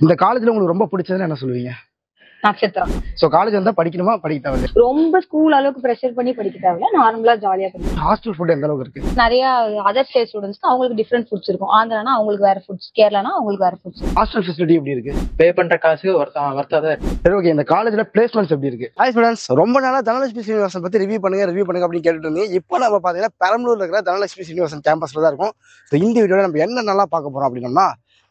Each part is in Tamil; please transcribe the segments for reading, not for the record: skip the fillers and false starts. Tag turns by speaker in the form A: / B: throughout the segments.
A: இந்த காலேஜ்ல உங்களுக்கு ரொம்ப பிடிச்சதுன்னு என்ன சொல்லுவீங்க?
B: நட்சத்திரம்.
A: சோ காலேஜ் வந்தா படிக்கணுமா படிக்க தேவையில்ல?
B: ரொம்ப ஸ்கூல் அளவுக்கு ப்ரெஷர் பண்ணி படிக்க தேவையில்ல, நார்மலா ஜாலியா படிக்கலாம்.
A: ஹாஸ்டல் ஃபுட் எந்த அளவுக்கு இருக்கு?
B: நிறைய அதர் ஸ்டேட் ஸ்டூடெண்ட்ஸ்க்கு அவங்களுக்கு டிஃப்ரெண்ட் ஃபுட்ஸ் இருக்கும். ஆந்திரானா அவங்களுக்கு வேற ஃபுட்ஸ், கேரளானா அவங்களுக்கு வேற ஃபுட்ஸ்.
A: ஹாஸ்டல் ஃபெசிலிட்டி எப்படி இருக்கு?
C: பே பண்ற காசு வர்த்தா தான் இருக்கு.
A: சரி ஓகே, இந்த காலேஜ்ல பிளேஸ்மெண்ட்ஸ் எப்படி இருக்கு? ஹாய் ஸ்டூடண்ட்ஸ், ரொம்ப நாளா தனலட்சுமி சீனிவாசன் பத்தி ரிவ்யூ பண்ணுங்க அப்படின்னு கேட்டுட்டு இருந்தீங்க. இப்போ நம்ம பாத்தீங்கன்னா பெரம்பலூர்ல இருக்கிற தனலட்சுமி சீனிவாசன் கேம்பஸ்ல தான் இருக்கும். ஸோ இந்த வீடியோல நம்ம என்ன நல்லா பார்க்க போறோம் அப்படின்னா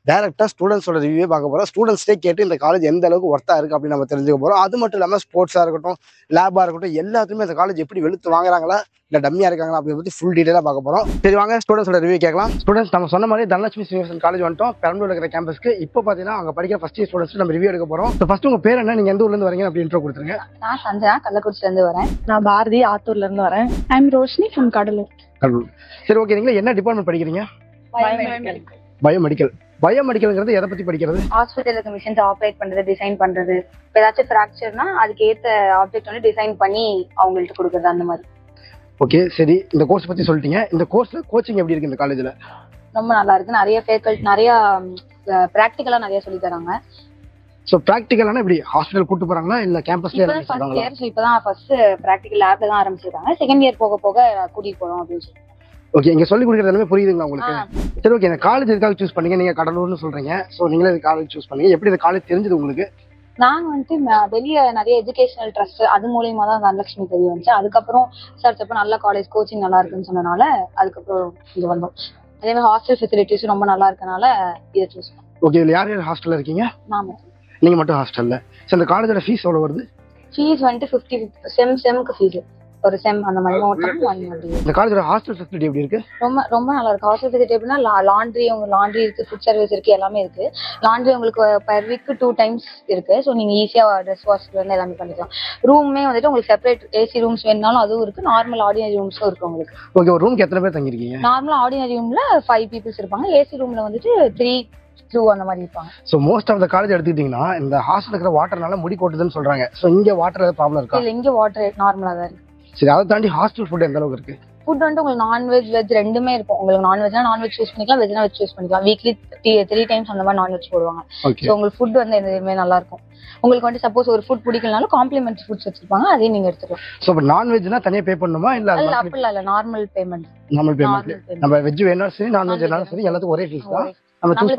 A: டேரக்டா ஸ்டூடெண்ட்ஸோட ரிவ்யூ பார்க்க போறோம். ஸ்டூடெண்ட்ஸ்டே கேட்டு இந்த காலேஜ் எந்த அளவுக்கு ஒர்த்தா இருக்கு அப்படின்னு நம்ம தெரிஞ்சுக்க போறோம். அது மட்டும் இல்லாம ஸ்போர்ட்ஸா இருக்கட்டும், லேபா இருக்கட்டும், எல்லாத்துமே இந்த காலேஜ் எப்படி வெளுத்து வாங்குறாங்களா இல்ல டம்மியா இருக்காங்களா அப்படின்னு பத்தி ஃபுல் டீடைலா பார்க்க போறோம். சரி வாங்க ஸ்டூடெண்ட்ஸோட ரிவ்யூ கேட்கலாம். ஸ்டூடெண்ட்ஸ் நம்ம சொன்ன மாதிரி தனலட்சுமி சீனிவாசன் காலேஜ் வந்துட்டோம் பெரம்பலூர்ல இருக்கிற கேம்பஸ்க்கு. இப்போ பாத்தீங்கன்னா அங்க படிக்கிற ஃபர்ஸ்ட் இயர் ஸ்டூடெண்ட்ஸ் நம்ம ரிவ்யூ எடுக்க போறோம். ஃபர்ஸ்ட் உங்க பேர் என்ன, நீங்க எந்த ஊர்ல இருந்து வரீங்க அப்படி இன்ட்ரோ கொடுத்துருங்க.
B: நான் சஞ்சனா, கள்ளக்குறிச்சில இருந்து வரேன்.
D: நான் பாரதி, ஆத்தூர்ல இருந்து வரேன். I'm Roshini from Cuddalore.
A: சரி ஓகே, நீங்க என்ன டிபார்ட்மெண்ட் படிக்கிறீங்க? பயோமெடிக்கல். பயோமெடிக்கல்ங்கிறது எதை பத்தி படிக்கிறது?
B: ஹாஸ்பிட்டலுக்கு மிஷின்ஸ் ஆப்ரேட் பண்றது, டிசைன் பண்றது. இப்போ ஏதாச்சும் ஃப்ராக்சர்னா அதுக்கு ஏத்த ஆப்ஜெக்ட் வந்து டிசைன் பண்ணி அவங்கள்ட்ட கொடுக்குறது, அந்த மாதிரி.
A: ஓகே சரி, இந்த கோர்ஸ் பத்தி சொல்லிட்டீங்க. இந்த கோர்ஸ்ல கோச்சிங் எப்படி இருக்கு இந்த காலேஜ்ல?
B: ரொம்ப நல்லா இருக்கு. நிறைய ஃபேக்கல்டி, நிறைய பிராக்டிகலா நிறைய சொல்லி தராங்க.
A: சோ பிராக்டிகலானா எப்படி ஹாஸ்பிடல் கூட்டி போறாங்களா இல்ல கேம்பஸ்லயே
B: ஃபர்ஸ்ட் இயர் இப்பதான் ஃபர்ஸ்ட் பிராக்டிகல் லேப்ல தான் ஆரம்பிச்சிருக்காங்க. செகண்ட் இயர் போக போக கூட்டிட்டு போறோம் அப்படின்னு சொல்லி.
A: ஓகே, இங்க சொல்லி கொடுக்கறது எல்லாமே புரியுதுங்களா உங்களுக்கு? சரி ஓகே, இந்த காலேஜ் எதுக்காக சூஸ் பண்ணீங்க? நீங்க கடலூர்னு சொல்றீங்க. சோ நீங்களே இந்த காலேஜ் சூஸ் பண்ணீங்க. எப்படி இந்த காலேஜ் தெரிஞ்சது உங்களுக்கு?
B: நாங்க வந்துட்டு வெளியே நிறைய எஜுகேஷனல் ட்ரஸ்ட் அது மூலியமா தான் தனலட்சுமி தெரிய வந்துச்சு. அதுக்கப்புறம் விசாரிச்சப்ப நல்ல காலேஜ், கோச்சிங் நல்லா இருக்குன்னு சொன்னனால அதுக்கப்புறம் இங்க வந்தோம். அதே மாதிரி ஹாஸ்டல் ஃபெசிலிட்டிஸும் ரொம்ப நல்லா இருக்கனால இதை சூஸ் பண்ணோம்.
A: ஓகே, இதுல யார் யார் ஹாஸ்டல்ல இருக்கீங்க?
B: நாம
A: நீங்க மட்டும் ஹாஸ்டல்ல. சோ இந்த காலேஜோட ஃபீஸ் எவ்வளவு வருது?
B: ஃபீஸ் வந்துட்டு 50 செம்க்கு ஃபீஸ், ஒரு செம் அந்த மாதிரி
A: இந்த காலேஜோட ஹாஸ்டல் ஃபெசிலிட்டி எப்படி இருக்கு?
B: ரொம்ப நல்லா இருக்கு. ஹாஸ்டல் ஃபெசிலிட்டி எப்படின்னா லாண்ட்ரி இருக்கு, ஃபுட் சர்வீஸ் இருக்கு, எல்லாமே இருக்கு. லாண்ட்ரி உங்களுக்கு பர் வீக் 2 டைம்ஸ் இருக்கு. ஸோ நீங்க ஈஸியா ட்ரெஸ் வாஷ் எல்லாமே பண்ணிக்கலாம். ரூமே வந்துட்டு உங்களுக்கு செப்பரேட் ஏசி ரூம்ஸ் வேணுனாலும் அதுவும் இருக்கு, நார்மல் ஆர்டினரி ரூம்ஸும் இருக்கு உங்களுக்கு.
A: ஓகே, ஒரு ரூமுக்கு எத்தனை பேர் தங்கிருக்கீங்க?
B: நார்மல் ஆர்டினரி ரூம்ல 5 பீப்புள்ஸ் இருப்பாங்க. ஏசி ரூம்ல வந்துட்டு 3-2 அந்த மாதிரி இருப்பாங்க.
A: So most of the college எடுத்துக்கிட்டீங்கன்னா இந்த ஹாஸ்டல் இருக்கிற வாட்டர்னால முடி கொட்டுதுன்னு சொல்றாங்க. சோ இங்க வாட்டர் ஏதாவது ப்ராப்ளம் இருக்கா?
B: இல்ல, இங்க வாட்டர் நார்மலா தான் இருக்கு.
A: சரி, அதை தாண்டி ஹாஸ்டல் ஃபுட் எந்த அளவுக்கு இருக்கு?
B: ஃபுட் வந்து உங்களுக்கு நான்வெஜ் வெஜ் ரெண்டுமே இருக்கும். உங்களுக்கு நான்வெஜ்னா நான்வெஜ் சூஸ் பண்ணிக்கலாம், வெஜ்னா வெஜ் சூஸ் பண்ணிக்கலாம். வீக்லி 3 டைம்ஸ் அந்த மாதிரி நான்வெஜ் போடுவாங்க. ஸோ உங்களுக்கு ஃபுட் வந்து எதுவுமே நல்லா இருக்கும். உங்களுக்கு வந்து சப்போஸ் ஒரு ஃபுட் பிடிக்கலனாலும் காம்ப்ளிமெண்ட் ஃபுட்ஸ் வச்சிருப்பாங்க, அதையும் நீங்க எடுத்துக்கலாம்.
A: சோ இப்போ நான்வெஜ்னா தனியா பே பண்ணணுமா இல்ல?
B: அப்படி இல்ல, நார்மல் பேமெண்ட்.
A: Normal payment. நம்ம வெஜ் வேணாலும் சரி, நான்வெஜ் வேணாலும் சரி, எல்லாத்துக்கும் ஒரே ஃபீஸ் தான். நம்ம சூஸ்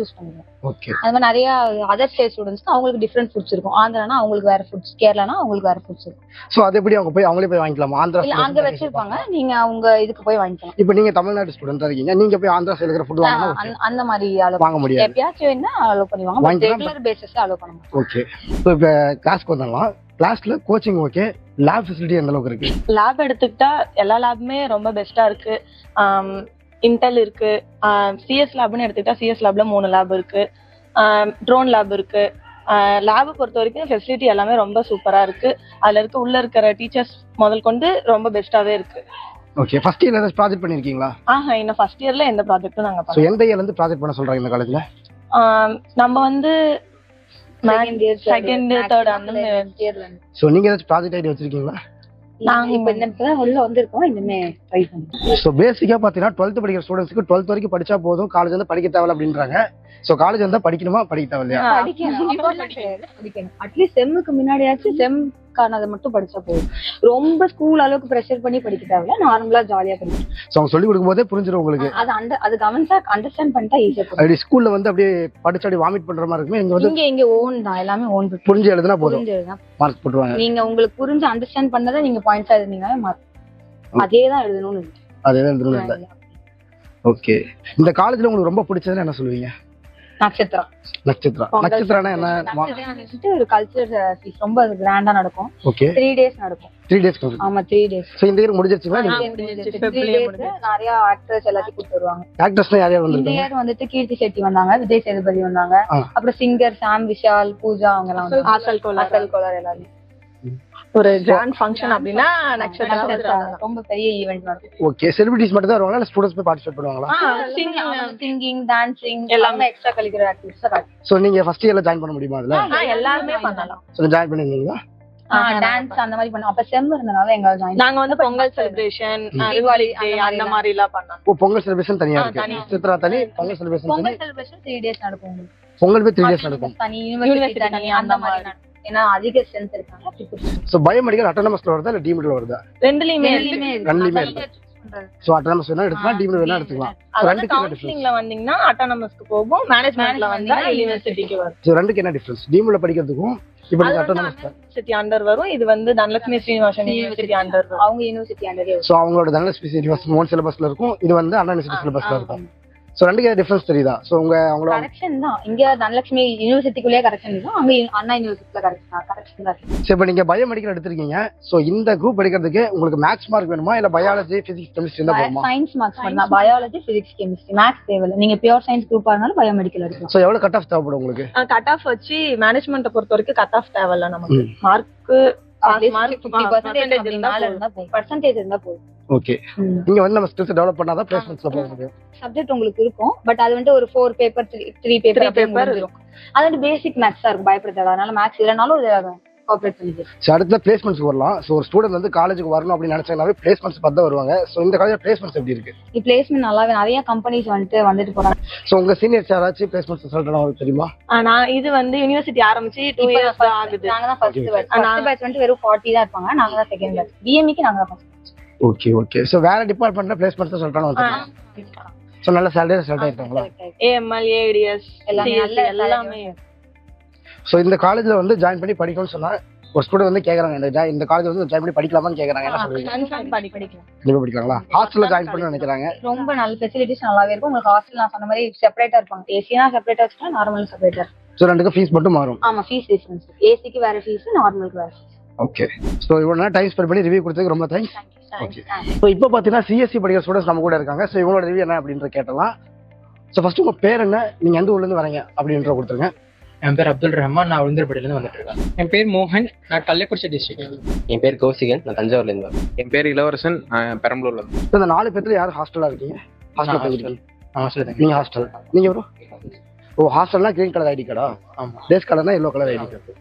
A: பண்ணிக்கலாம்.
B: ஓகே, அது மாதிரி நிறைய அதர் ஸ்டேட் ஸ்டூடெண்ட்ஸ்க்கு அவங்களுக்கு டிஃப்ரெண்ட் ஃபுட்ஸ் இருக்கும். ஆந்திரானா அவங்களுக்கு வேற ஃபுட்ஸ், கேரளானா அவங்களுக்கு வேற ஃபுட்ஸ் இருக்கும்.
A: சோ அது எப்படி அவங்களே போய் வாங்கிக்கலாமா? ஆந்திரா
B: இல்ல, அங்க வச்சிருப்பாங்க, நீங்க அவங்க இதுக்கு போய் வாங்கிக்கலாம்.
A: இப்போ நீங்க தமிழ்நாடு ஸ்டூடெண்டா இருக்கீங்க, நீங்க போய் ஆந்திரா சைடுல இருக்கிற ஃபுட் வாங்கலாம்,
B: அந்த மாதிரி
A: வாங்க முடியாது.
B: எப்பயாச்சும் வேணா அலோ பண்ணுவாங்க, ரெகுலர் பேசிஸ்ல அலோ பண்ண மாட்டாங்க.
A: ஓகே, சோ இப்போ கிளாஸ்க்கு வந்தலாம். கிளாஸ்ல கோச்சிங் ஓகே, லேப் ஃபெசிலிட்டி எந்த அளவுக்கு இருக்கு?
D: லேப் எடுத்துக்கிட்டா எல்லா லேபுமே ரொம்ப பெஸ்டா இருக்கு. இன்டெல் இருக்கு. சிஎஸ் லேப்னு எடுத்துக்கிட்டா சிஎஸ் லேப்ல 3 லேப் இருக்கு. ட்ரோன் லேப் இருக்கு. லேபை பொறுத்த வரைக்கும் ஃபெசிலிட்டி எல்லாமே ரொம்ப சூப்பரா இருக்கு. அதுல இருக்க உள்ள இருக்கிற டீச்சர்ஸ் முதல் கொண்டு ரொம்ப பெஸ்டாவே இருக்கு.
A: ஓகே, ஃபர்ஸ்ட் இயர்ல ஏதாவது ப்ராஜெக்ட் பண்ணிருக்கீங்களா?
D: இன்னும் ஃபர்ஸ்ட் இயர்ல எந்த ப்ராஜெக்ட்டும் நாங்க
A: பண்ணல. எந்த இயர்ல இருந்து ப்ராஜெக்ட் பண்ண சொல்றாங்க இந்த காலேஜ்ல?
D: நம்ம வந்து செகண்ட் இயர் தேர்ட் அந்த இயர்ல.
A: சோ நீங்க ஏதாவது ப்ராஜெக்ட் ஐடியா வச்சிருக்கீங்களா?
B: நாங்க இப்பதான் உள்ள வந்திருக்கோம், இனிமே ட்ரை பண்ணுவோம்.
A: சோ பேசிக்கா பாத்தீங்கன்னா 12th படிக்கிற ஸ்டூடெண்ட்ஸ்க்கு 12th வரைக்கும் படிச்சா போதும், காலேஜ் வந்து படிக்க தேவையில்ல அப்படின்றாங்க. சோ காலேஜ் வந்தா படிக்கணுமா படிக்க தேவையில்லையா?
B: படிக்கணும். அட்லீஸ்ட் செம்முக்கு முன்னாடியாச்சும் செம்க்கானதை மட்டும் படிச்சா போதும். ரொம்ப ஸ்கூல் அளவுக்கு ப்ரெஷர் பண்ணி படிக்க தேவையில்ல, நார்மலா ஜாலியா படிக்கணும்.
A: சோ அவங்க சொல்லி கொடுக்கும் போதே புரிஞ்சிடும் உங்களுக்கு.
B: அது கவனிச்சா அண்டர்ஸ்டாண்ட் பண்ணிட்டா ஈஸியா போகும்.
A: அப்படி ஸ்கூல்ல வந்து அப்படியே படிச்சு அப்படியே வாமிட் பண்ற மாதிரி இருக்குமே, இங்க வந்து
B: இங்க ஓன் தான், எல்லாமே ஓன்.
A: புரிஞ்சு எழுதுனா போதும், மார்க் போட்டுருவாங்க.
B: நீங்க உங்களுக்கு புரிஞ்சு அண்டர்ஸ்டாண்ட் பண்ணதை நீங்க பாயிண்ட்ஸா எழுதுனீங்கனாலே மார்க். அதேதான் எழுதணும்னு இருக்கு.
A: அதேதான் எழுதணும் இல்ல. ஓகே, இந்த காலேஜ்ல உங்களுக்கு ரொம்ப பிடிச்சதுன்னு என்ன சொல்லுவீங்க?
B: நட்சத்திரம்.
A: நட்சத்திரம்னா என்ன?
B: ஒரு கல்ச்சர் ஃபீஸ் ரொம்ப கிராண்டா நடக்கும்.
A: ஓகே,
B: 3 days நடக்கும்.
A: 3 days.
B: ஆமா, 3 days.
A: சோ இந்த இயர் முடிஞ்சிருச்சுங்களா?
B: நிறைய ஆக்டர்ஸ் எல்லாத்தையும் கூட்டி வருவாங்க.
A: ஆக்டர்ஸ்னா யார் யார்
B: இந்த இயர் வந்துட்டு கீர்த்தி செட்டி வந்தாங்க, விஜய் சேதுபதி வந்தாங்க, அப்புறம் சிங்கர் சாம் விஷால், பூஜா, அவங்க எல்லாம் வந்தாங்க. ஆசல் கோலார் எல்லாரும்.
D: ஒரு கிராண்ட் ஃபங்க்ஷன் அப்படின்னா நட்சத்திரம்
B: ரொம்ப பெரிய ஈவென்ட் நடக்கும்.
A: ஓகே, செலிபிரிட்டிஸ் மட்டும் தான் வருவாங்களா இல்ல ஸ்டூடண்ட்ஸ் போய் பார்ட்டிசிபேட் பண்ணுவாங்களா?
B: சிங்கிங், டான்சிங் எல்லாமே எக்ஸ்ட்ரா கரிக்குலர் ஆக்டிவிட்டீஸ்.
A: சோ நீங்க ஃபர்ஸ்ட் இயர்ல ஜாயின் பண்ண முடியுமா அதுல?
D: எல்லாரும் பண்ணலாம்.
A: So join பண்ணிருந்தீங்களா?
B: டான்ஸ் அந்த மாதிரி பண்ணோம். அப்ப செம் இருந்தனால எங்க ஜாயின்.
D: நாங்க வந்து பொங்கல் செலிப்ரேஷன், தீபாவளி அந்த மாதிரி எல்லாம் பண்ணோம்.
A: பொங்கல் செலிப்ரேஷன் தனியா இருக்கு. நட்சத்திரம் தனி, பொங்கல் செலிப்ரேஷன்
B: 3 days நடக்கும்.
A: உங்களுக்கு 3 days நடக்கும்.
B: தனி யூனிவர்சிட்டி தனி அந்த மாதிரி ஏன்னா அதிக ஸ்ட்ரென்த் இருக்காங்க.
A: ஸோ பயோமெடிக்கல் அட்டானமஸ்ல வருதா இல்லை டீம்ல வருதா?
D: ரெண்டுலயுமே
A: இருக்கு. ஸோ அட்டானமஸ் வேணா எடுத்துக்கலாம், டீம்ல வேணா எடுத்துக்கலாம். ரெண்டுக்கு என்ன டிஃபரன்ஸ்?
D: கவுன்சிலிங்ல வந்தீங்கன்னா அட்டானமஸ்க்கு போகும், மேனேஜ்மென்ட்ல வந்தா யூனிவர்சிட்டிக்கு வரும்.
A: ஸோ ரெண்டுக்கு என்ன டிஃபரன்ஸ்? டீம்ல படிக்கிறதுக்கும் இப்போ நீங்க அட்டானமஸ்
D: யூனிவர்சிட்டி அண்டர் வரும், இது வந்து தனலட்சுமி ஸ்ரீனிவாசன் யூனிவர்சிட்டி அண்டர் வரும்.
B: அவங்க யூனிவர்சிட்டி அண்டர்.
A: ஸோ அவங்களோட தனலட்சுமி யூனிவர்சிட்டி ஓன் சிலபஸ்ல இருக்கும், இது வந்து அண்ணா யூனிவர்சிட்டி சிலபஸ்ல இருக்கும். ஸோ ரெண்டுக்கு டிஃபரன்ஸ் தெரியுதா? ஸோ அவங்களோட
B: கரெக்ஷன் தான். இங்க தனலட்சுமி யூனிவர்சிட்டிக்குள்ளேயே கரெக்ஷன் இருக்கும், அங்க அண்ணா யூனிவர்சிட்டில கரெக்ஷன் தான்.
A: சரி, இப்போ நீங்க பயோமெடிக்கல் எடுத்திருக்கீங்க. ஸோ இந்த குரூப் எடுக்கிறதுக்கு உங்களுக்கு மேக்ஸ் மார்க் வேணுமா இல்ல பயாலஜி பிசிக்ஸ் கெமிஸ்ட்ரி இருந்தா போதுமா?
B: சயின்ஸ் மார்க்ஸ் பண்ணா பயாலஜி பிசிக்ஸ் கெமிஸ்ட்ரி மேக்ஸ் தேவையில்லை. நீங்க பியூர் சயின்ஸ் குரூப்பா இருந்தாலும் பயோமெடிக்கல் எடுக்கலாம்.
A: ஸோ எவ்வளவு கட் ஆஃப் தேவைப்படும் உங்களுக்கு?
D: கட் ஆஃப் வச்சு மேனேஜ்மெண்ட்டை பொறுத்த வரைக்கும் கட் ஆஃப் தேவையில்ல நமக்கு. மார்க்கு பர்சன்டேஜ் இருந்தா போதும்.
A: ஓகே, நீங்க வந்து நம்ம ஸ்கில்ஸ் டெவலப் பண்ணாதான் பிளேஸ்மெண்ட்ஸ்ல போக முடியும்.
B: சப்ஜெக்ட் உங்களுக்கு இருக்கும், பட் அது வந்து ஒரு 4 பேப்பர் 3 பேப்பர் இருக்கும். அது வந்து பேசிக் மேத்ஸா இருக்கும், பயப்படுத்தாது. அதனால மேத்ஸ் இல்லனாலும் கோஆபரேட் பண்ணிக்கலாம்.
A: சோ அடுத்த பிளேஸ்மெண்ட்ஸ்க்கு வரலாம். சோ ஒரு ஸ்டூடண்ட் வந்து காலேஜுக்கு வரணும் அப்படி நினைச்சாங்கனாவே பிளேஸ்மெண்ட்ஸ் பார்த்து தான் வருவாங்க. சோ இந்த காலேஜ்ல பிளேஸ்மெண்ட்ஸ் எப்படி இருக்கு?
B: இந்த பிளேஸ்மெண்ட் நல்லாவே நிறைய கம்பெனிஸ் வந்துட்டு போறாங்க.
A: சோ உங்க சீனியர்ஸ் யாராச்சும் பிளேஸ்மெண்ட்ஸ் ரிசல்ட் உங்களுக்கு தெரியுமா?
D: நான் இது வந்து யூனிவர்சிட்டி ஆரம்பிச்சு 2 இயர்ஸ் தான் ஆகுது.
B: நாங்க தான் ஃபர்ஸ்ட் பேட்ச் வந்து வெறும் 40 தான் இருப்பாங்க, நாங்க தான் செகண்ட் பேட்ச். பிஎம்இக்கு நாங்க தான் ஃபர்ஸ்ட் பேட்ச்.
A: ஓகே. சோ வேற டிபார்ட்மெண்ட்ல பிளேஸ்மெண்ட்ஸ் ரிசல்ட் வந்துருக்காங்க. சோ நல்ல salary ரிசல்ட் ஆயிட்டாங்களா?
D: AML ADS எல்லாமே.
A: சோ இந்த காலேஜ்ல வந்து ஜாயின் பண்ணி படிக்கணும்னு சொன்னா ஒரு ஸ்டூடண்ட் வந்து கேக்குறாங்க, இந்த காலேஜ் வந்து ஜாயின் பண்ணி படிக்கலாமான்னு கேக்குறாங்க. என்ன சொல்றீங்க? கண்டிப்பா படிக்கலாங்களா? ஹாஸ்டல்ல ஜாயின் பண்ண நினைக்கிறாங்க.
B: ரொம்ப நல்ல ஃபெசிலிட்டிஸ் நல்லாவே இருக்கும். உங்களுக்கு ஹாஸ்டல் நான் சொன்ன மாதிரி செப்பரேட்டா இருப்பாங்க. ஏசினா செப்பரேட்டா வச்சுட்டா நார்மல் செப்பரேட்டா.
A: சோ ரெண்டுக்கு ஃபீஸ் மட்டும் மாறும்.
B: ஆமா, ஃபீஸ் டிஃபரன்ஸ். ஏசிக்கு வேற ஃபீஸ், நார்மலுக்கு வேற ஃபீஸ்.
A: ஓகே. சோ இவ்வளவு நேரம் டைம் ஸ்பெண்ட் பண்ணி ரிவ்யூ கொடுத்ததுக்கு ரொம்ப தேங்க்ஸ். ஓகே. சோ இப்போ பாத்தீங்கன்னா சிஎஸ்சி படிக்கிற ஸ்டூடண்ட்ஸ் நம்ம கூட இருக்காங்க. சோ இவங்களோட ரிவ்யூ என்ன அப்படின்ற கேட்டலாம். சோ ஃபர்ஸ்ட் உங்க பேர் என்ன, நீங்க எந்த ஊர்ல இருந்து வரீங்க அப்படின்ற கொடுத்துருங்க.
C: என் பேர் அப்துல் ரஹ்மான், நான் உளுந்தூர்பேட்டையிலேருந்து வந்துட்டு இருக்கேன்.
E: என் பேர் மோகன், நான் கள்ளக்குறிச்சி டிஸ்ட்ரிக்ட்.
F: என் பேர் கௌசிகன், நான் தஞ்சாவூர்ல இருந்து வரேன்.
G: என் பேர் இளவரசன், பெரம்பலூர்ல இருந்து.
A: இந்த 4 பேர்ல யார் ஹாஸ்டலா இருக்கீங்க? ஹாஸ்டல் தங்கிருக்கீங்க.
C: ஹாஸ்டல் தான்.
A: நீங்க ஹாஸ்டல். நீங்க ப்ரோ? ஓ, ஹாஸ்டல்னா கிரீன் கலர் ஐடி கார்டா?
C: ஆமா.
A: டேஸ் கார்டுனா yellow colour ID card.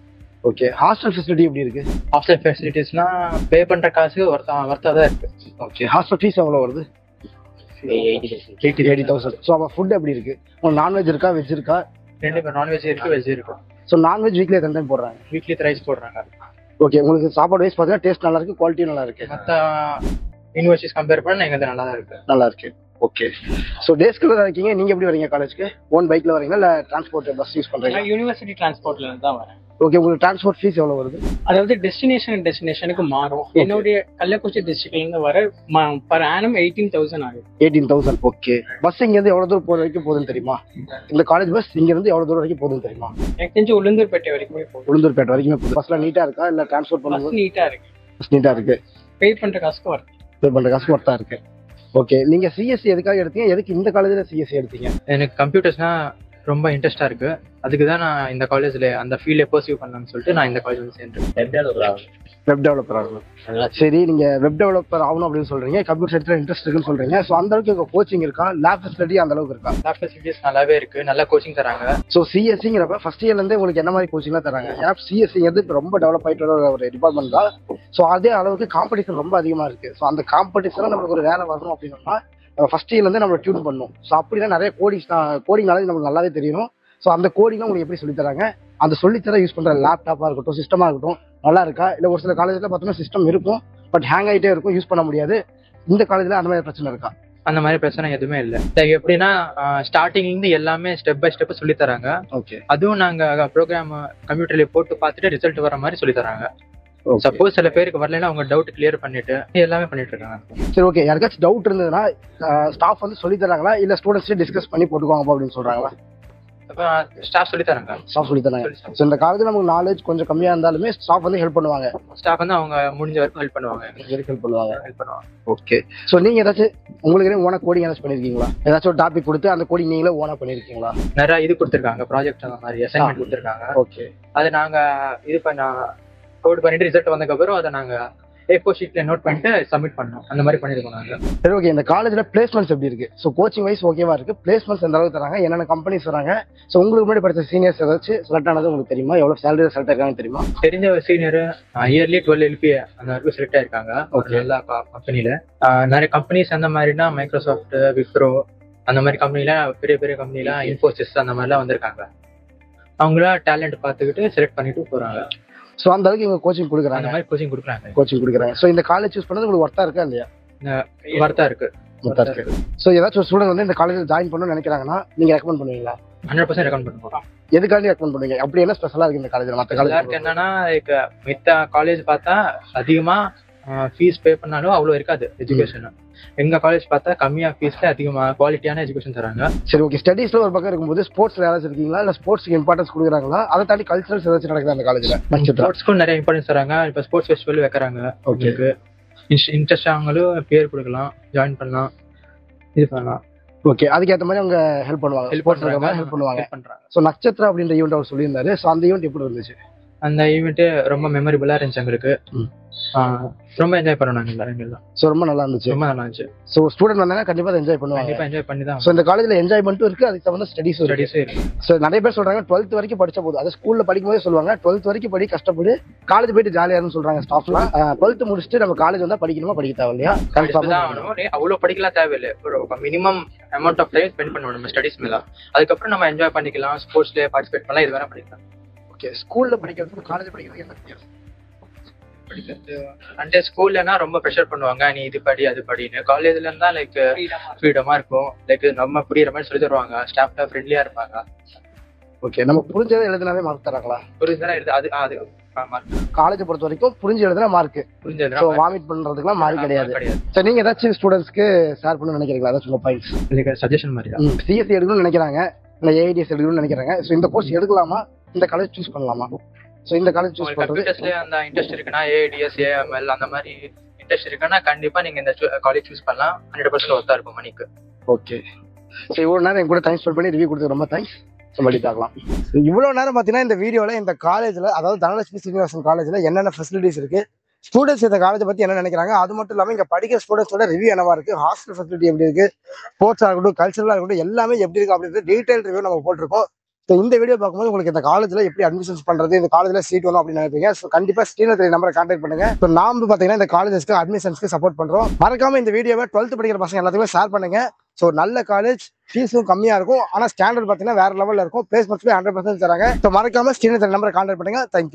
A: Okay. Hostel facility எப்படி இருக்கு?
C: ஹாஸ்டல் ஃபெசிலிட்டிஸ்னா பே பண்ற காசு ஒர்த்தா தான் இருக்கு.
A: ஓகே. ஹாஸ்டல் ஃபீஸ் எவ்வளவு வருது? 80,000. ஸோ அப்போ ஃபுட் எப்படி இருக்கு? உங்களுக்கு நான்வெஜ் இருக்கா, வெஜ் இருக்கா?
C: ரெண்டு பேர் நான்வெஜ் இருக்கு, வெஜ் இருக்கு.
A: ஸோ நான்வெஜ் வீக்லி எத்தனை டைம் போடுறாங்க?
C: வீக்லி ரைஸ் போடுறாங்க.
A: ஓகே. உங்களுக்கு சாப்பாடு வைஸ் பார்த்தீங்கன்னா டேஸ்ட் நல்லா இருக்கு, குவாலிட்டி நல்லா இருக்கு.
C: மற்ற யூனிவர்சிட்டிஸ் கம்பேர் பண்ண எங்களுக்கு நல்லா தான் இருக்கு.
A: நல்லா இருக்கு. ஓகே. ஸோ டேஸ்க்குள்ள தான் இருக்கீங்க. நீங்க எப்படி வரீங்க காலேஜ்க்கு? ஓன் பைக்ல வரீங்களா இல்ல டிரான்ஸ்போர்ட் பஸ் யூஸ் பண்றீங்களா?
E: நான் யூனிவர்சிட்டி டிரான்ஸ்போர்ட்ல இருந்து தான் வரேன்.
A: ஓகே. உங்களுக்கு டிரான்ஸ்போர்ட் ஃபீஸ் எவ்வளவு வருது?
E: அதாவது டெஸ்டினேஷனுக்கு மாறும். என்னுடைய கள்ளக்குறிச்சி டிஸ்ட்ரிக்ட்ல இருந்து வர பர் ஆனம் 18,000 ஆகும்.
A: 18,000. ஓகே. பஸ் இங்க இருந்து எவ்வளவு தூரம் போற வரைக்கும் போகுதுன்னு தெரியுமா? இந்த காலேஜ் பஸ் இங்க இருந்து எவ்வளவு தூரம் வரைக்கும் போகுதுன்னு தெரியுமா?
E: எனக்கு தெரிஞ்சு உளுந்தூர்பேட்டை வரைக்குமே போகும்.
A: உளுந்தூர்பேட்டை வரைக்குமே போகுது. பஸ்ல நீட்டா இருக்கா இல்ல டிரான்ஸ்போர்ட்
E: பஸ்
A: பண்ணும்போது?
E: நீட்டா இருக்கு.
A: பஸ் நீட்டா இருக்கு.
E: பே பண்ற காசுக்கு வரும்.
A: பே பண்ற காசுக்கு ஒர்த்தா இருக்கு. ஓகே. நீங்க சிஎஸ்சி எதுக்காக எடுத்தீங்க? எதுக்கு இந்த காலேஜ்ல சிஎஸ்சி எடுத்தீங்க?
C: எனக்கு கம்ப்யூட்டர்ஸ்னா ரொம்ப இன்ட்ரெஸ்டா இருக்கு. அதுக்கு தான் நான் இந்த காலேஜ்ல அந்த ஃபீல்டை பர்சியூ பண்ணலாம்னு சொல்லிட்டு நான் இந்த காலேஜ் வந்து சேர்ந்தேன்.
A: வெப் டெவலப்பர் ஆகணும். சரி, நீங்க வெப் டெவலப்பர் ஆகணும் அப்படின்னு சொல்றீங்க, கம்ப்யூட்டர் சயின்ஸ்ல இன்ட்ரெஸ்ட் இருக்குன்னு சொல்றீங்க. ஸோ அந்த அளவுக்கு உங்க கோச்சிங் இருக்கா? லேப் ஃபெசிலிட்டி அந்த அளவுக்கு இருக்கா?
C: லேப் ஃபெசிலிட்டிஸ் நல்லாவே இருக்கு, நல்ல கோச்சிங் தராங்க.
A: ஸோ சிஎஸ்சிங்கிறப்ப ஃபர்ஸ்ட் இயர்ல இருந்தே உங்களுக்கு என்ன மாதிரி கோச்சிங்லாம் தராங்க? ஏன்னா சிஎஸ்சிங்கிறது இப்போ ரொம்ப டெவலப் ஆயிட்டு வர ஒரு டிபார்ட்மெண்ட் தான். ஸோ அதே அளவுக்கு காம்படிஷன் ரொம்ப அதிகமா இருக்கு. ஸோ அந்த காம்படிஷன்ல நம்மளுக்கு ஒரு வேலை வரணும் அப்படின்னா ஃபர்ஸ்ட் இயர்ல இருந்து நம்ம டியூன் பண்ணணும். ஸோ அப்படின்னா நிறைய கோடிங் நாலேஜ் நமக்கு நல்லாவே தெரியணும். ஸோ அந்த கோடிங்லாம் உங்களுக்கு எப்படி சொல்லி தராங்க? அந்த சொல்லித்தர யூஸ் பண்ற லேப்டாப்பா இருக்கட்டும், சிஸ்டமா இருக்கட்டும், நல்லா இருக்கா? இல்ல ஒரு சில காலேஜ்ல பார்த்தோம்னா சிஸ்டம் இருக்கும், பட் ஹேங் ஆகிட்டே இருக்கும், யூஸ் பண்ண முடியாது. இந்த காலேஜ்ல அந்த மாதிரி பிரச்சனை இருக்கா?
C: அந்த மாதிரி பிரச்சனை எதுவுமே இல்லை. எப்படின்னா ஸ்டார்டிங்ல இருந்து எல்லாமே ஸ்டெப் பை ஸ்டெப் சொல்லி தராங்க.
A: ஓகே.
C: அதுவும் நாங்க ப்ரோக்ராம் கம்ப்யூட்டர்ல போட்டு பார்த்துட்டு ரிசல்ட் வர மாதிரி சொல்லி தராங்க. சப்போஸ் சில பேருக்கு வரலைன்னா அவங்க டவுட் கிளியர் பண்ணிட்டு எல்லாமே பண்ணிட்டு இருக்காங்க. சரி,
A: ஓகே. யாருக்காச்சும் டவுட் இருந்ததுன்னா ஸ்டாஃப் வந்து சொல்லி தராங்களா இல்ல ஸ்டூடெண்ட்ஸ் டிஸ்கஸ் பண்ணி போட்டுக்குவாங்க அப்படின்னு சொல்றாங்களா?
C: ஸ்டாஃப் சொல்லி தராங்க.
A: ஸ்டாஃப் சொல்லி தராங்க. ஸோ இந்த காலேஜ்ல நமக்கு நாலேஜ் கொஞ்சம் கம்மியா இருந்தாலுமே ஸ்டாஃப் வந்து ஹெல்ப் பண்ணுவாங்க.
C: ஸ்டாஃப் வந்து அவங்க முடிஞ்ச வரைக்கும் ஹெல்ப் பண்ணுவாங்க.
A: ஓகே. ஸோ நீங்க ஏதாச்சும் உங்களுக்கு ஓனா கோடிங் ஏதாச்சும் பண்ணிருக்கீங்களா? ஏதாச்சும் ஒரு டாபிக் கொடுத்து அந்த கோடிங் நீங்களே ஓனா பண்ணிருக்கீங்களா?
C: நிறைய இது கொடுத்துருக்காங்க, ப்ராஜெக்ட் அந்த மாதிரி அசைன்மெண்ட் கொடுத்துருக்காங்க.
A: ஓகே.
C: அதை நாங்க இது கோட் பண்ணிட்டு ரிசல்ட் வந்ததுக்கப்புறம் அதை நாங்க A4 ஷீட்ல நோட் பண்ணிட்டு சப்மிட் பண்ணோம். அந்த மாதிரி பண்ணிருக்கோம் நாங்க.
A: சரி, ஓகே. இந்த காலேஜ்ல பிளேஸ்மெண்ட்ஸ் எப்படி இருக்கு? ஸோ கோச்சிங் வைஸ் ஓகேவா இருக்கு? பிளேஸ்மெண்ட்ஸ் எந்த அளவுக்கு தராங்க? என்னென்ன கம்பெனிஸ் வராங்க? ஸோ உங்களுக்கு முன்னாடி படிச்ச சீனியர்ஸ் ஏதாச்சும் செலக்ட் ஆனது உங்களுக்கு தெரியுமா? எவ்வளவு சேலரி செலக்ட் ஆயிருக்காங்க தெரியுமா?
C: தெரிஞ்ச ஒரு சீனியர் இயர்லி 12 LPA அந்த வரைக்கும் செலக்ட் ஆயிருக்காங்க. எல்லா கம்பெனில நிறைய கம்பெனிஸ் அந்த மாதிரினா மைக்ரோசாஃப்ட், விப்ரோ அந்த மாதிரி கம்பெனில பெரிய பெரிய கம்பெனில இன்ஃபோசிஸ் அந்த மாதிரிலாம் வந்திருக்காங்க. அவங்களா டேலண்ட் பார்த்துக்கிட்டு செலக்ட் பண்ணிட்டு போறாங்க.
A: ஸோ அந்த அளவுக்கு இவங்க கோச்சிங்
C: அந்த
A: கொடுக்குறாங்க.
C: மாதிரி கோச்சிங் கொடுக்குறாங்க.
A: கோச்சிங் கொடுக்குறாங்க. ஸோ இந்த காலேஜ் சூஸ் பண்ணது உங்களுக்கு ஒர்த்தா இருக்கா இல்லையா?
C: வர்த்தா இருக்கு.
A: ஒர்த்தா இருக்கு. ஸோ ஏதாச்சும் ஒரு ஸ்டூடெண்ட் வந்து இந்த காலேஜில் ஜாயின் பண்ணணும்னு நினைக்கிறாங்கன்னா நீங்க ரெக்கமெண்ட் பண்ணுவீங்களா?
C: 100% ரெக்கமெண்ட் பண்ணுவோம்.
A: எதுக்காண்டி ரெக்கமெண்ட் பண்ணுவீங்க? அப்படி என்ன ஸ்பெஷலா இருக்கு இந்த காலேஜ்ல? மற்ற காலேஜ்
C: என்னன்னா மித்த காலேஜ் பார்த்தா அதிகமா ஃபீஸ் பே பண்ணாலும் அவ்வளோ இருக்காது எஜுகேஷன். எங்க காலேஜ் பார்த்தா கம்மியா ஃபீஸ்ல அதிகமா குவாலிட்டியான எஜுகேஷன் தராங்க.
A: சரி, ஓகே. ஸ்டடீஸ்ல ஒரு பக்கம் இருக்கும்போது ஸ்போர்ட்ஸ்ல யாராச்சும் இருக்கீங்களா? இல்ல ஸ்போர்ட்ஸ்க்கு இம்பார்ட்டன்ஸ் கொடுக்குறாங்களா? அதை தாண்டி கல்ச்சரல்ஸ் ஏதாச்சும் நடக்குது அந்த காலேஜ்ல?
C: ஸ்போர்ட்ஸ்க்கும் நிறைய இம்பார்ட்டன்ஸ் தராங்க. இப்போ ஸ்போர்ட்ஸ் ஃபெஸ்டிவல் வைக்கிறாங்க. ஓகே, இன்ட்ரெஸ்ட் அவங்களும் பேர் கொடுக்கலாம், ஜாயின் பண்ணலாம், இது பண்ணலாம்.
A: ஓகே, அதுக்கேற்ற மாதிரி அவங்க ஹெல்ப் பண்ணுவாங்க. ஹெல்ப் பண்ணுவாங்க. ஸோ நட்சத்திரம் அப்படின்ற ஈவெண்ட் அவர் சொல்லியிருந்தாரு. ஸோ அந்த ஈவெண்ட் எப்படி இருந்துச்சு?
C: அந்த ஈவெண்ட் ரொம்ப மெமரபிளா இருந்துச்சு எங்களுக்கு. ரொம்ப என்ஜாய் பண்ணாங்க எல்லாரும்.
A: ஸோ ரொம்ப நல்லா இருந்துச்சு.
C: ரொம்ப நல்லா இருந்துச்சு.
A: ஸோ ஸ்டூடெண்ட் வந்தாங்கன்னா கண்டிப்பா என்ஜாய் பண்ணுவாங்க.
C: கண்டிப்பா என்ஜாய் பண்ணி தான்.
A: ஸோ இந்த காலேஜ்ல என்ஜாய்மெண்ட்டும் இருக்கு, அதுக்கு தகுந்த ஸ்டடீஸும்
C: இருக்கு.
A: ஸோ நிறைய பேர் சொல்றாங்க 12th வரைக்கும் படிச்ச போது, அது ஸ்கூல்ல படிக்கும் போதே சொல்லுவாங்க 12th வரைக்கும் படி, கஷ்டப்படு, காலேஜ் போயிட்டு ஜாலியா இருக்குன்னு சொல்றாங்க ஸ்டாஃப்லாம். 12th முடிச்சுட்டு நம்ம காலேஜ் வந்தா படிக்கணுமா படிக்க தேவை இல்லையா?
C: அவ்வளவு படிக்கலாம் தேவையில்லை. ஒரு minimum amount of time spend பண்ணணும் நம்ம ஸ்டடீஸ் மேல. அதுக்கப்புறம் நம்ம என்ஜாய் பண்ணிக்கலாம், ஸ்போர்ட்ஸ்ல பார்ட்டிசிபேட் பண்ணலாம், இது வேற படிக்கலாம்.
A: ஓகே, ஸ்கூல்ல படிக்கிறதுக்கு காலேஜ் படிக்கிறது என்ன வித்தியாசம்?
C: அந்த ஸ்கூல்லனா ரொம்ப ப்ரெஷர் பண்ணுவாங்க, நீ இது படி அது படின்னு. காலேஜ்ல இருந்தா லைக் ஃப்ரீடமா இருக்கும். லைக் நம்ம புரியுற மாதிரி சொல்லி தருவாங்க, ஸ்டாஃப்ல ஃப்ரெண்ட்லியா இருப்பாங்க.
A: ஓகே, நம்ம புரிஞ்சதை எழுதினாவே மார்க் தராங்களா?
C: புரிஞ்சதா எழுது அது அது
A: காலேஜ் பொறுத்த வரைக்கும் புரிஞ்சு எழுதுனா மார்க்,
C: புரிஞ்சதுனா
A: வாமிட் பண்றதுக்குலாம் மார்க் கிடையாது. சரி, நீங்க ஏதாச்சும் ஸ்டூடெண்ட்ஸ்க்கு ஷேர் பண்ணணும்னு நினைக்கிறீங்களா? ஏதாச்சும் உங்க பாயிண்ட்ஸ்?
C: இதுக்கு சஜஷன் மாதிரி தான்.
A: சிஎஸ்சி எடுக்கணும்னு நினைக்கிறாங்க, இல்ல ஏஐடிஎஸ் எடுக்கணும்னு நினைக்கிறாங்க. ஸோ இந்த கோர்ஸ் எடுக்கலாமா, இந்த காலேஜ் சூஸ் பண்ணலாமா? ஸோ இந்த காலேஜ் சூஸ் பண்றது
C: அந்த இன்ட்ரெஸ்ட் இருக்குன்னா, ஏஐடிஎஸ் ஏஎம்எல் அந்த மாதிரி இன்ட்ரெஸ்ட் இருக்குன்னா கண்டிப்பா நீங்க இந்த காலேஜ் சூஸ் பண்ணலாம். 100% ஒர்த்தா இருக்கும் மணிக்கு.
A: ஓகே, ஸோ இவ்வளவு நேரம் என் கூட டைம் ஸ்பெண்ட் பண்ணி ரிவ்யூ கொடுத்து ரொம்ப தேங்க்ஸ். பார்க்கலாம். இவ்வளவு நேரம் பார்த்தீங்கன்னா இந்த வீடியோல இந்த காலேஜ்ல, அதாவது தனலட்சுமி சீனிவாசன் காலேஜ்ல என்னென்ன ஃபெசிலிட்டிஸ் இருக்கு, ஸ்டூடெண்ட்ஸ் இந்த காலேஜை பத்தி என்ன நினைக்கிறாங்க, அது மட்டும் இல்லாமல் இங்க படிக்கிற ஸ்டூடெண்ட்ஸோட ரிவ்யூ என்னவா இருக்கு, ஹாஸ்டல் ஃபெசிலிட்டி எப்படி இருக்கு, ஸ்போர்ட்ஸா இருக்கட்டும், கல்ச்சரலா இருக்கட்டும், எல்லாமே எப்படி இருக்கு அப்படின்றது டீடைல் ரிவ்யூ நம்ம போட்டிருக்கோம். ஸோ இந்த வீடியோ பார்க்கும்போது உங்களுக்கு இந்த காலேஜ்ல எப்படி அட்மிஷன்ஸ் பண்றது, இந்த காலேஜ்ல சீட் வேணும் அப்படின்னு நினைப்பீங்க. ஸோ கண்டிப்பா ஸ்ரீநகர் நம்பரை கான்டாக்ட் பண்ணுங்க. ஸோ நாம பாத்தீங்கன்னா இந்த காலேஜஸ்க்கு அட்மிஷன்ஸ்க்கு சப்போர்ட் பண்றோம். மறக்காம இந்த வீடியோவை 12th படிக்கிற பசங்க எல்லாத்துக்குமே ஷேர் பண்ணுங்க. ஸோ நல்ல காலேஜ், ஃபீஸும் கம்மியா இருக்கும், ஆனா ஸ்டாண்டர்ட் பாத்தீங்கன்னா வேற லெவல்ல இருக்கும், பிளேஸ்மெண்ட்ஸ்மே 100% தராங்க. ஸோ மறக்காம ஸ்ரீநகர் நம்பரை கான்டாக்ட் பண்ணுங்க. தேங்க்யூ.